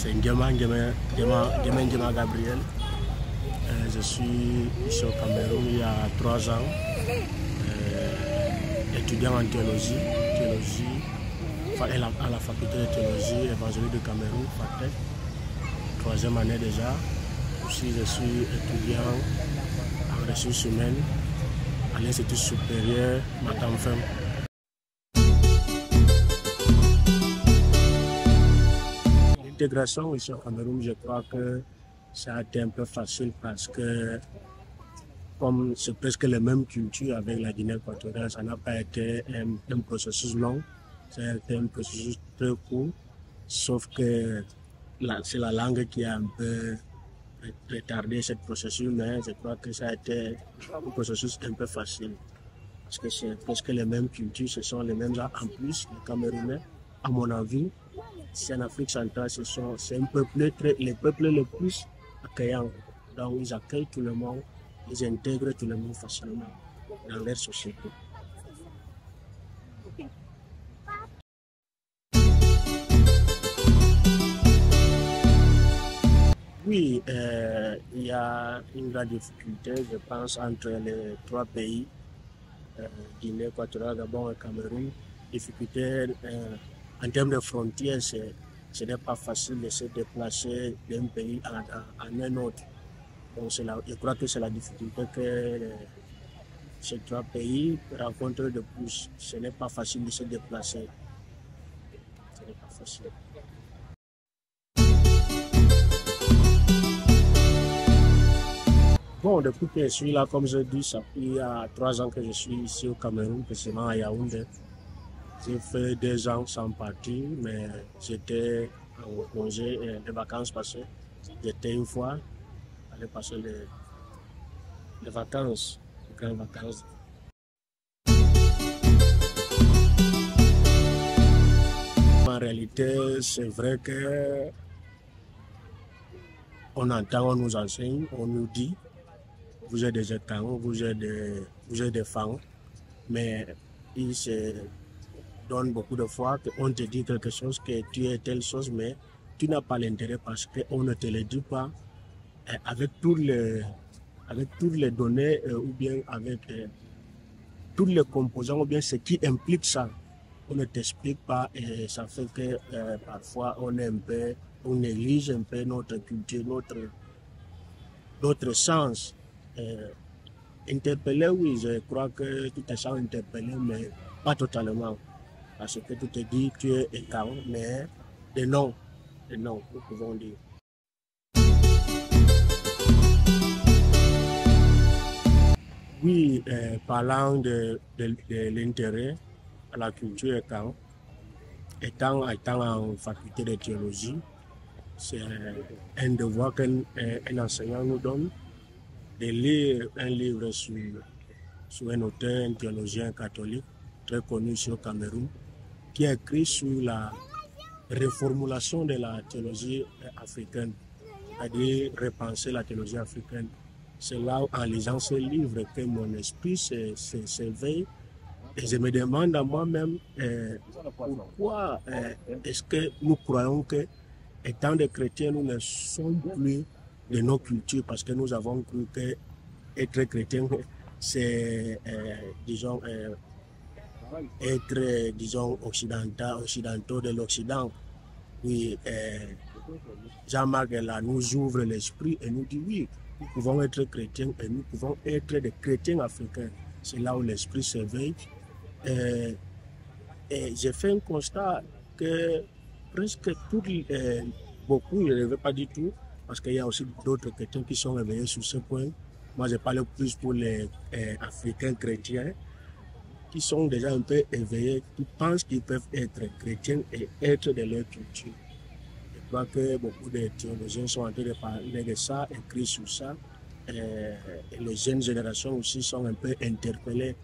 C'est Ngema Gabriel. Je suis ici au Cameroun il y a 3 ans, étudiant en théologie à la faculté de théologie évangélique de Cameroun, FATEC, 3e année déjà. Aussi, je suis étudiant en ressources humaines à l'Institut supérieur Matamfem. L'intégration ici au Cameroun, je crois que ça a été un peu facile parce que comme c'est presque les mêmes cultures avec la Guinée équatoriale, ça n'a pas été un processus long, ça a été un processus très court, sauf que c'est la langue qui a un peu retardé ce processus, mais je crois que ça a été un processus un peu facile. Parce que c'est presque les mêmes cultures, ce sont les mêmes gens. En plus, les Camerounais, à mon avis, c'est en Afrique centrale, c'est un peuple les peuples les plus accueillants. Donc ils accueillent tout le monde, ils intègrent tout le monde facilement dans leur société. Oui, il y a une grande difficulté, je pense, entre les 3 pays, Guinée équatoriale, Gabon et Cameroun. Difficulté en termes de frontières, ce n'est pas facile de se déplacer d'un pays à un autre. Donc je crois que c'est la difficulté que ces 3 pays rencontrent de plus. Ce n'est pas facile de se déplacer. Ce n'est pas facile. Bon, depuis que je suis là, comme je dis, ça fait il y a 3 ans que je suis ici au Cameroun, précisément à Yaoundé. J'ai fait 2 ans sans partir, mais j'étais en congé, les vacances passées. J'étais une fois allé passer les vacances, les grandes vacances. En réalité, c'est vrai que on entend, on nous enseigne, on nous dit, vous êtes des étangs, vous êtes des femmes, mais il se donne beaucoup de fois qu'on te dit quelque chose, que tu es telle chose, mais tu n'as pas l'intérêt parce qu'on ne te le dit pas avec toutes les données ou bien avec tous les composants ou bien ce qui implique ça. On ne t'explique pas et ça fait que parfois on néglige un peu notre culture, notre sens. Interpellé, oui, je crois que tu te sens interpellé, mais pas totalement. Parce que tu te dis que tu es écart, mais des noms, nous pouvons dire. Oui, parlant de l'intérêt à la culture étant en faculté de théologie, c'est un devoir qu'un enseignant nous donne de lire un livre sur un auteur, un théologien catholique très connu ici au Cameroun, qui a écrit sur la reformulation de la théologie africaine, c'est-à-dire repenser la théologie africaine. C'est là, en lisant ce livre, que mon esprit s'éveille et je me demande à moi-même pourquoi est-ce que nous croyons que, étant des chrétiens, nous ne sommes plus de nos cultures, parce que nous avons cru que être chrétien, c'est, être, occidentaux de l'Occident. Oui, Jean-Marc là nous ouvre l'esprit et nous dit oui, nous pouvons être chrétiens et nous pouvons être des chrétiens africains. C'est là où l'esprit s'éveille. Et j'ai fait un constat que presque beaucoup, je ne veux pas dire tout, parce qu'il y a aussi d'autres chrétiens qui sont éveillés sur ce point. Moi, je parle plus pour les Africains chrétiens qui sont déjà un peu éveillés, qui pensent qu'ils peuvent être chrétiens et être de leur culture. Je crois que beaucoup de théologiens sont en train de parler de ça, écrire sur ça. Et les jeunes générations aussi sont un peu interpellées.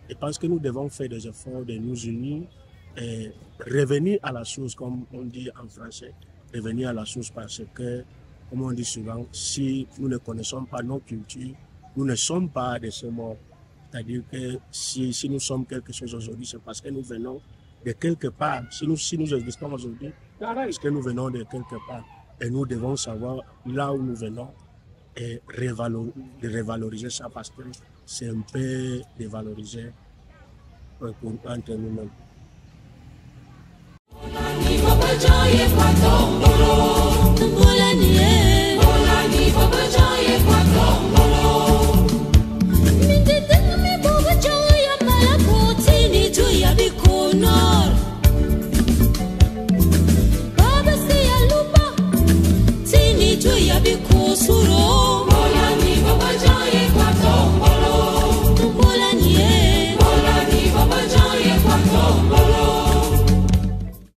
Je pense que nous devons faire des efforts de nous unir et revenir à la source, comme on dit en français. Revenir à la source parce que, comme on dit souvent, si nous ne connaissons pas nos cultures, nous ne sommes pas de ce monde. C'est-à-dire que si nous sommes quelque chose aujourd'hui, c'est parce que nous venons de quelque part. Si nous existons aujourd'hui, c'est parce que nous venons de quelque part. Et nous devons savoir là où nous venons et revaloriser ça parce que c'est un peu dévalorisé entre nous-mêmes. Ni